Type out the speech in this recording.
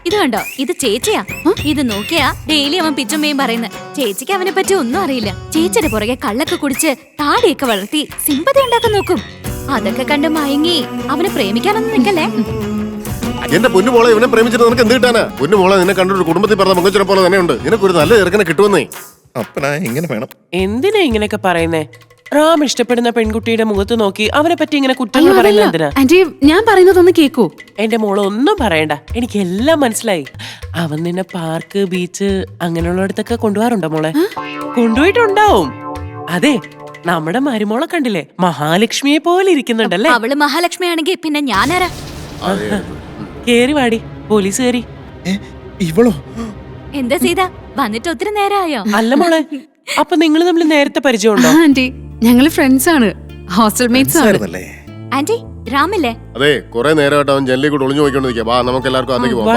ഇത് കണ്ടോ, ഇത് ചേച്ചിയാ. ഇത് നോക്കിയാ ഡെയിലി അവൻ പിച്ചുമ്മയും പറയുന്നത്. ചേച്ചിക്ക് അവനെ പറ്റി ഒന്നും അറിയില്ല. ചേച്ചിയുടെ പുറകെ കള്ളൊക്കെ കുടിച്ച് താടിയൊക്കെ വളർത്തി സിമ്പതി ഉണ്ടാക്കാൻ നോക്കും. അതൊക്കെ കണ്ട് മയങ്ങി അവനെ പ്രേമിക്കാനൊന്നും നിൽക്കല്ലേ. എന്റെ പൊന്നുമോളെ ഇവനെ പ്രേമിച്ചിട്ട് നിനക്ക് എന്ത് കിട്ടാനാ? പൊന്നുമോളെ നിന്നെ കണ്ടൊരു കുടുംബത്തിൽ പറഞ്ഞ മങ്കച്ചിനെ പോലെ തന്നെയുണ്ട്. നിനക്കൊരു നല്ല ചെറുക്കനെ കിട്ടുമെന്നേ. അപ്പനാ ഇങ്ങനെ വേണം. എന്തിനാ ഇങ്ങനെയൊക്കെ പറയുന്നേ? റാം ഇഷ്ടപ്പെടുന്ന പെൺകുട്ടിയുടെ മുഖത്ത് നോക്കി അവനെ പറ്റി ഇങ്ങനെ കുറ്റങ്ങൾ പറയുന്നത് എന്തിനാ? ആന്റി, ഞാൻ പറയുന്നതൊന്ന് കേക്കൂ. എന്റെ മോള് ഒന്നും പറയണ്ട, എനിക്ക് എല്ലാം മനസ്സിലായി. അവൻ നിന്നെ പാർക്ക്, ബീച്ച് അങ്ങനെയുള്ളിടത്തൊക്കെ കൊണ്ടുപോകാറുണ്ടോ മോളെ? കൊണ്ടുപോയിട്ടുണ്ടാവും. അതെ, നമ്മുടെ മരുമോളെ കണ്ടില്ലേ, മഹാലക്ഷ്മിയെ പോലെ ഇരിക്കുന്നുണ്ടല്ലേ? അവള് മഹാലക്ഷ്മിയാണെങ്കിൽ പിന്നെ ഞാനാരാ? കേറി വാടി, പോലീസ് കേറി. ഇവളോ? എന്താ സീത, വന്നിട്ട് ഒത്തിരി നേരമായോ? അല്ല മോളെ, അപ്പൊ നിങ്ങൾ തമ്മിൽ നേരത്തെ പരിചയമുണ്ടോ? ആന്റി, ഞങ്ങള് ഫ്രണ്ട്സ് ആണ്, ഹോസ്റ്റൽ മേറ്റ്സ് ആണ്. ആയിരുന്നല്ലേ? ആന്റി, രാമല്ലേ? അതെ, കുറെ നേരമായിട്ട് അവൻ ജനലിൽ കൂടെ ഒളിഞ്ഞു നോക്കിക്കൊണ്ടിരിക്കുക. വാ, നമുക്ക് എല്ലാവർക്കും അതിലേക്ക് പോകാം.